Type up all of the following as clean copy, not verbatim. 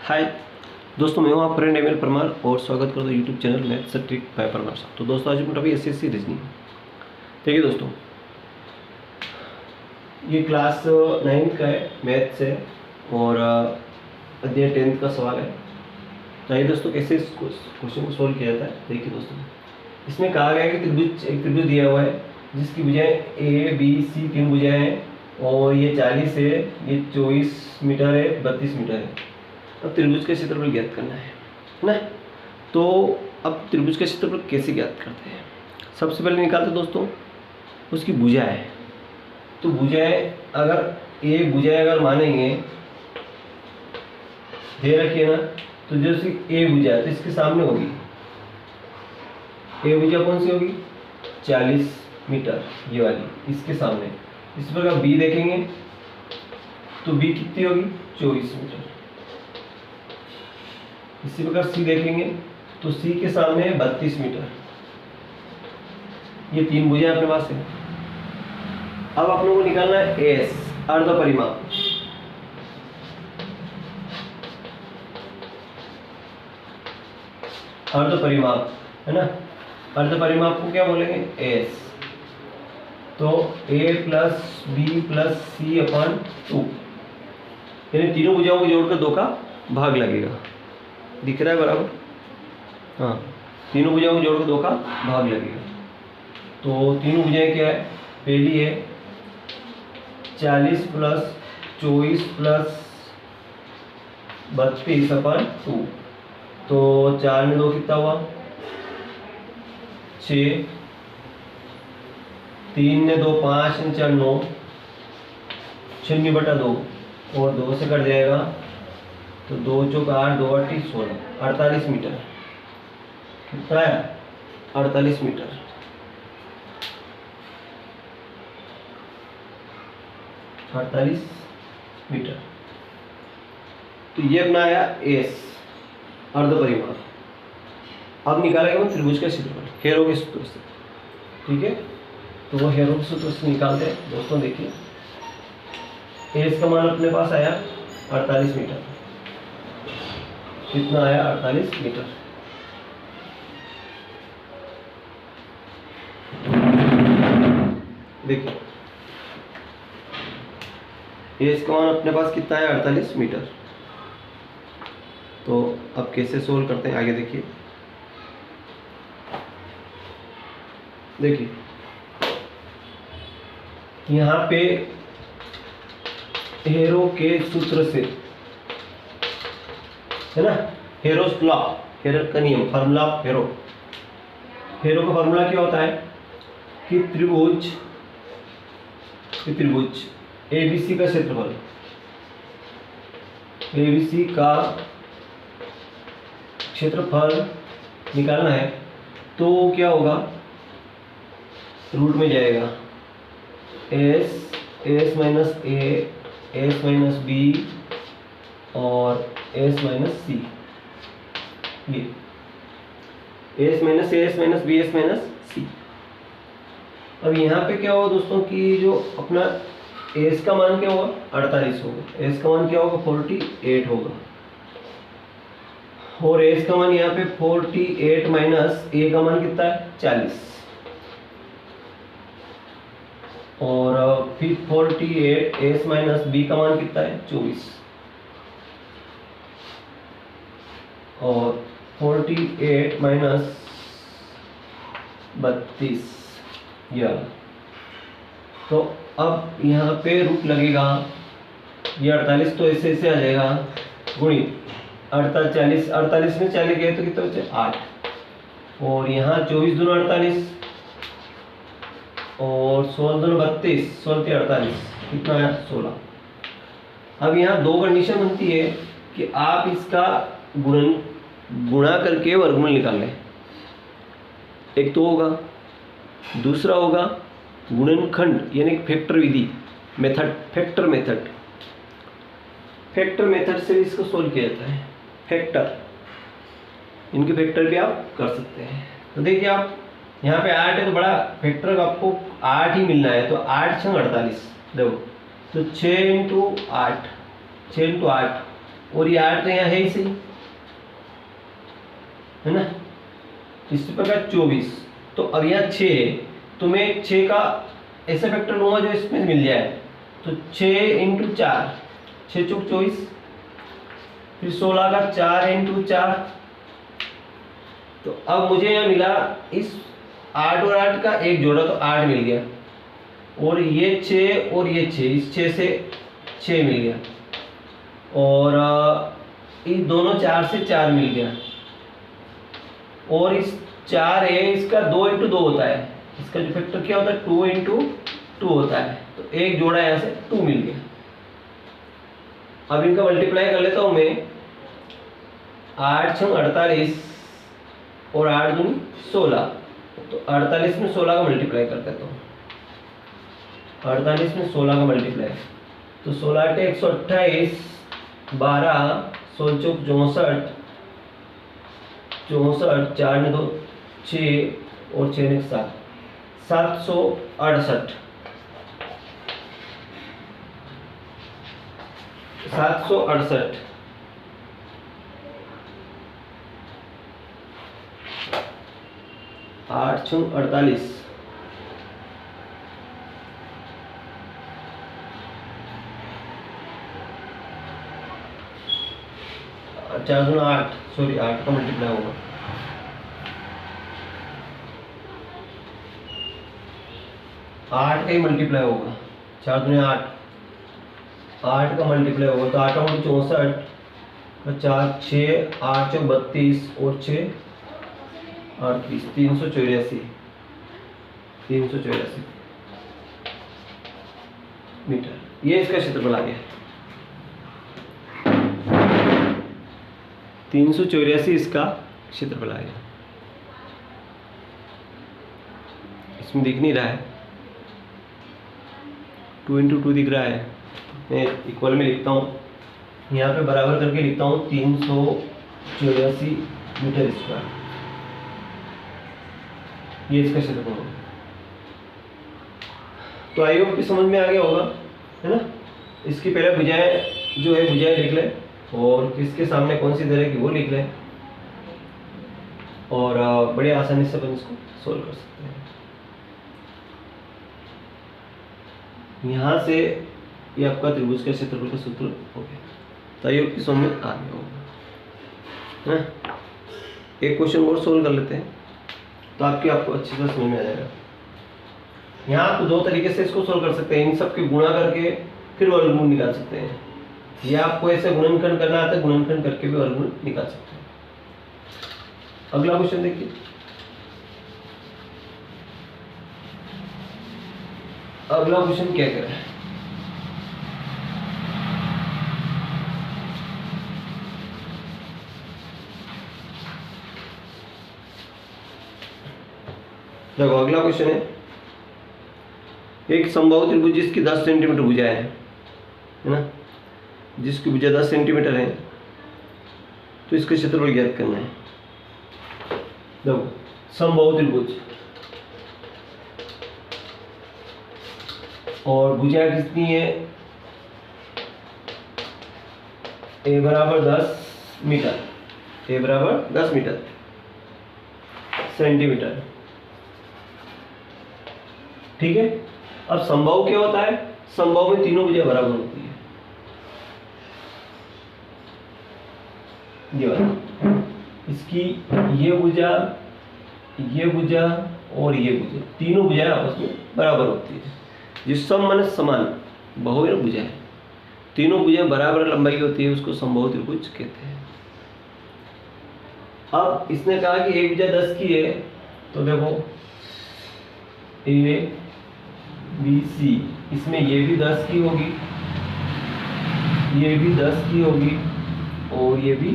हाय दोस्तों, मैं हूं आप फ्रेंड एम एल परमार और स्वागत करता हूं YouTube channel maths trick bye Parmar साहब। तो दोस्तों आज अपना टॉपिक एसएससी रीजनिंग। देखिए दोस्तों, ये क्लास 9 का है, मैथ्स है और अध्याय 10 का सवाल है। चाहिए दोस्तों कैसे इस क्वेश्चन को सोल्व किया जाता है। देखिए दोस्तों, इसमें कहा गया है कि एक त्रिभुज दिया हुआ है जिसकी भुजाएं ए बी सी 3 भुजाएं हैं और ये 40 है, ये 24 मीटर है, 32 मीटर है। अब त्रिभुज का क्षेत्रफल ज्ञात करना है ना। तो अब त्रिभुज का क्षेत्रफल कैसे ज्ञात करते हैं? सबसे पहले निकालते दोस्तों उसकी भुजाएं। तो भुजाएं अगर मानेंगे, दे रखिए ना, तो जैसे ए भुजा तो इसके सामने होगी, ए भुजा कौन सी होगी? 40 मीटर, ये वाली इसके सामने। इस प्रकार बी देखेंगे तो बी कितनी होगी? 24 मीटर। इसी प्रकार सी देखेंगे तो सी के सामने है 32 मीटर। ये 3 भुजाएं अपने पास है। अब आप लोगों को निकालना है एस, अर्ध परिमाप। अर्ध परिमाप है ना, अर्ध परिमाप को क्या बोलेंगे? एस। तो ए plus B plus C upon 2, यानी तीनों भुजाओं को जोड़कर 2 का भाग लगेगा। दिख रहा है बराबर? हाँ, तीनों भुजाओं को जोड़कर 2 का भाग लगेगा। तो तीनों भुजाएं क्या है? पहली है 40 प्लस 24 प्लस 32 अपन 2। तो 4 में 2 कितना हुआ? 6, 3 ने 2 5, 4 9, 0/2 और 2 से कट जाएगा तो 2 चौक 8, 2 8 16, 48 मीटर। कितना है? 48 मीटर। तो ये अपना आया एस, अर्ध परिमाप। अब निकालेंगे त्रिभुज का क्षेत्रफल हेरो के सूत्र से। ठीक है, तो वो हेरो के सूत्र से निकालते हैं दोस्तों। देखिए एस का मान अपने पास आया 48 मीटर। कितना आया? 48 मीटर। देखिए एस का मान अपने पास कितना है? 48 मीटर। तो अब कैसे सोल्व करते हैं आगे देखिए। देखिए यहाँ पे हेरो के सूत्र से है ना, हेरोस लॉ, हेरो का नियम, फार्मूला ऑफ हेरो। हेरो का फार्मूला क्या होता है कि त्रिभुज एबीसी का क्षेत्रफल, एबीसी का क्षेत्रफल निकालना है तो क्या होगा? रूट में जाएगा S minus A, S minus B और एस माइनस सी। ये S minus A, S minus B, S minus C. अब यहाँ पे क्या होगा दोस्तों कि जो अपना एस का मान क्या होगा? 48 होगा। एस का मान क्या होगा? 48 होगा। और एस का मान यहाँ पे 48 माइनस ए का मान कितना है? 40। और फिर 48 एस माइनस बी का मान कितना है? 24। और 48 माइनस 32 यह। तो अब यहाँ पे रूट लगेगा, ये 48 तो ऐसे ऐसे आ जाएगा, गुणित 48 में 40 गए तो कितना बचे? 8। और यहाँ 24 दूना 48 और 16 दूना 32, 16 × 48 कितना है? 16। अब यहाँ 2 कंडीशन बनती है कि आप इसका गुणा करके वर्गमूल निकाल लें। एक तो होगा, दूसरा होगा गुणनखंड यानी फैक्टर विधि, फैक्टर मेथड से इसको सोल्व किया जाता है। फैक्टर, इनके फैक्टर भी आप कर सकते हैं। तो देखिए आप यहाँ पे 8 है तो बड़ा फैक्टर आपको 8 ही मिलना है। तो 8 × 48 देखो, तो 6 × 8, 6 × 8 और ये 8 तो यहाँ है ही सही, है ना। इसी प्रकार 24। तो अब यहाँ 6 है, तो मैं 6 का ऐसा फैक्टर लूंगा जो इसमें मिल जाए। तो 6 × 4, 6 चौक 24, फिर 16 का 4 × 4। तो अब मुझे यहाँ मिला इस 8 और 8 का एक जोड़ा, तो 8 मिल गया, और ये 6 और ये 6, इस 6 से 6 मिल गया, और इस दोनों 4 से 4 मिल गया, और इस 4 है, इसका 2 × 2 होता है, इसका जो फैक्टर क्या होता है 2 × 2 होता है, तो एक जोड़ा यहाँ से 2 मिल गया। अब इनका मल्टीप्लाई कर लेता हूँ मैं, 8 × 6 48 और 8 दूनी 16, तो 48 में 16 का मल्टीप्लाई कर देता हूँ, 48 में 16 का मल्टीप्लाई, तो 16 × 8 128, 12, 16 चौक 64, 64, 4 में 2 6 और 6 में 7, 768, 768। आठ 6 48, 4 दूना 8, सॉरी 8 का मल्टीप्लाई होगा, 8 का ही मल्टीप्लाई होगा, 4 दूने 8, 8 का मल्टीप्लाई होगा, तो 8 × 64, 4 6 8 चौक 32 और 6 38, 384, 384 मीटर, ये इसका क्षेत्रफल आ गया। 384 इसका क्षेत्रफल आ गया। इसमें दिख नहीं रहा है, 2 × 2 दिख रहा है, मैं इक्वल में लिखता हूँ, यहाँ पे बराबर करके लिखता हूँ 384 मीटर स्क्वायर, ये इसका क्षेत्रफल होगा। तो आई होप कि समझ में आ गया होगा, है ना। इसकी पहले भुजाएं जो है भुजाएं लिख लें, और किसके सामने कौन सी तरह की वो लिख लें, और बड़े आसानी से अपन इसको सोल्व कर सकते हैं। यहाँ से ये आपका त्रिभुज का क्षेत्रफल का सूत्र हो गया। तो आई होप कि समझ में आ गया होगा, है। एक क्वेश्चन और सोल्व कर लेते हैं, तो आपको अच्छी तरह समझ में आ जाएगा। यहाँ आप 2 तरीके से इसको सोल्व कर सकते हैं, इन सब के गुणा करके फिर वर्गमूल निकाल सकते हैं, या आपको ऐसे गुणनखंड करना आता है, गुणनखंड करके भी वर्गमूल निकाल सकते हैं। अगला क्वेश्चन देखिए, अगला क्वेश्चन क्या कह रहा है। देखो अगला क्वेश्चन है, एक समबाहु त्रिभुज जिसकी 10 सेंटीमीटर भुजाएं है ना, जिसकी भुजा 10 सेंटीमीटर है, तो इसका क्षेत्रफल ज्ञात करना है। देखो समबाहु त्रिभुज और भुजा कितनी है, a बराबर 10 मीटर, a बराबर 10 मीटर सेंटीमीटर, ठीक है। अब समबाहु क्या होता है, समबाहु में तीनों भुजा बराबर होती है, ये वाला, इसकी ये भुजा और ये भुजा, तीनों भुजाएं आपस में बराबर होती है। जिस सम माने समान, बहु है भुजाएं, तीनों भुजाएं बराबर लंबाई की होती है, उसको समबाहु त्रिभुज कहते हैं। अब इसने कहा कि एक भुजा 10 की है, तो देखो ए बी सी, इसमें ये भी 10 की होगी, ये भी 10 की होगी, और ये भी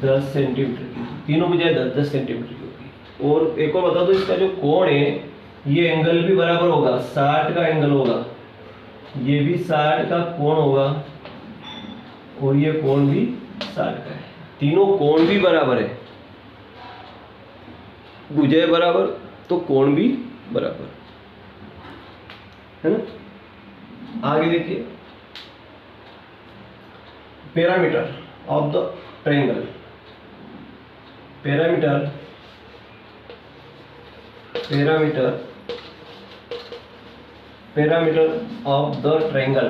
10 सेंटीमीटर की, तीनों भुजाएं 10-10 सेंटीमीटर की होगी। और एक और बता दो, इसका जो कोण है ये एंगल भी बराबर होगा, 60 का एंगल होगा, ये भी 60 का कोण होगा, और ये कोण भी 60 का है, तीनों कोण भी बराबर है, भुजाएं बराबर तो कोण भी बराबर, है ना। आगे देखिए, parameter of the triangle, parameter of the triangle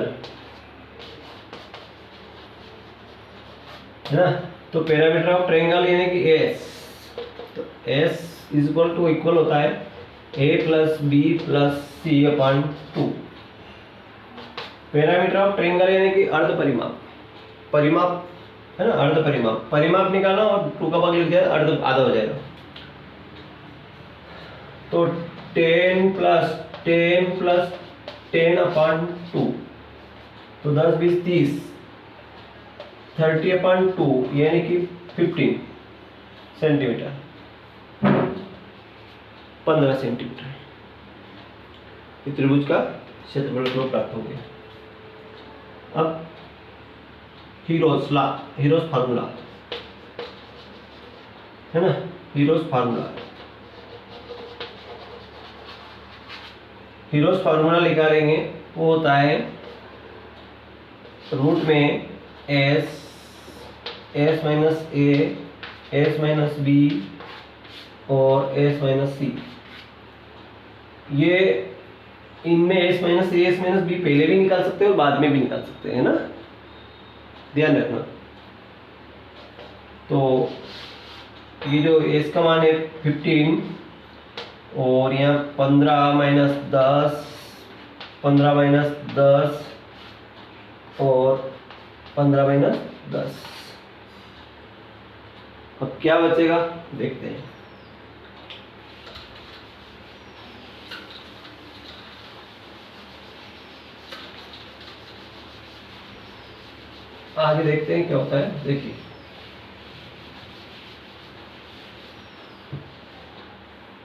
है ना। तो पैरामीटर ऑफ ट्रायंगल यानी कि एस, तो एस इज इक्वल होता है a plus B plus C upon 2। Parameter of triangle यानी कि अर्ध परिमाप, परिमाप है ना, अर्ध परिमाप, परिमाप निकालना और 2 का भाग लिख दिया, अर्ध आधा हो जाएगा। तो 10 प्लस 10 अपॉन 2, तो 10 20 30, 30 अपॉन 2 यानी कि 15 सेंटीमीटर, 15 सेंटीमीटर ये त्रिभुज का क्षेत्रफल को प्राप्त हो गया। अब हीरोज फार्मूला है ना, हीरोज फार्मूला निकालेंगे, वो होता है रूट में S minus A, S minus B और एस माइनस सी। ये इनमें S minus A, S minus B पहले भी निकाल सकते हैं और बाद में भी निकाल सकते हैं, है ना, ध्यान रखना। तो ये जो एस का मान है 15 और यहाँ 15 माइनस 10, 15 माइनस 10 और 15 माइनस 10। अब क्या बचेगा देखते हैं। आगे देखते हैं क्या होता है। देखिए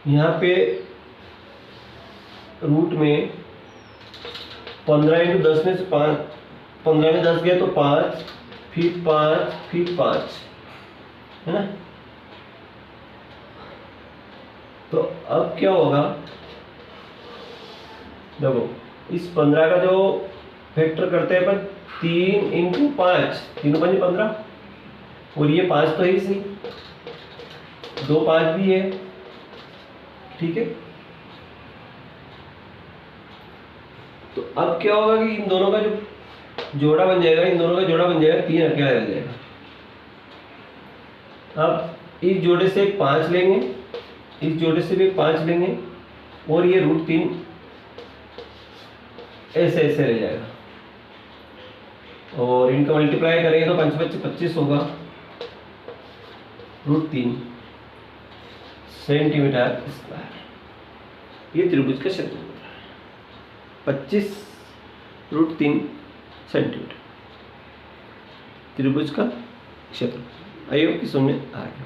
यहाँ पे रूट में 15 इंटू 10 में से 5, 15 में 10 गया तो 5, फिर 5, फिर 5 है ना। तो अब क्या होगा, देखो इस 15 का जो फैक्टर करते हैं अपन 3 इंटू 5, 3 5 15, और ये 5 तो है ही सही, 2 5 भी है, ठीक है। तो अब क्या होगा कि इन दोनों का जो जोड़ा बन जाएगा, 3 अकेला रह जाएगा। अब इस जोड़े से एक 5 लेंगे, इस जोड़े से भी एक 5 लेंगे, और ये रूट 3 ऐसे रह जाएगा, और इनका मल्टीप्लाई करेंगे तो 5 5 25 होगा, रूट 3 सेंटीमीटर स्क्वायर। ये त्रिभुज का क्षेत्रफल 25 रूट 3 सेंटीमीटर त्रिभुज का क्षेत्रफल। आई होप कि समझ में आ गया।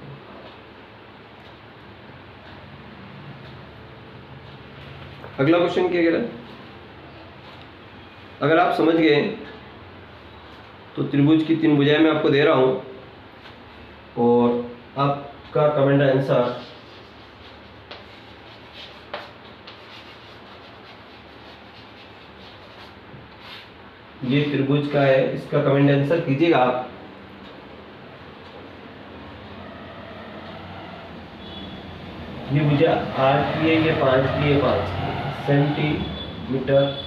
अगला क्वेश्चन क्या कह रहा है, अगर आप समझ गए तो त्रिभुज की 3 भुजाएं मैं आपको दे रहा हूं, और आपका कमेंट आंसर ये त्रिभुज का है, इसका कमेंट आंसर कीजिएगा आप। ये भुजा 8 की है, ये 5 की है, 5 सेंटीमीटर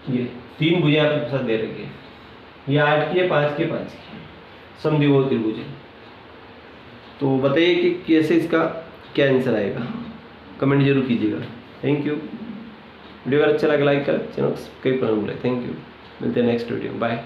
ये 3 भुजा आपके साथ दे रखी है, ये 8 की है, 5 की है, 5 की है, समद्विबाहु त्रिभुज है। तो बताइए कि कैसे इसका क्या आंसर आएगा, कमेंट जरूर कीजिएगा। Thank you. वीडियो अगर अच्छा लगा लाइक कर, चैनल सब्सक्राइब करना भूलें। थैंक यू, मिलते हैं नेक्स्ट वीडियो, बाय।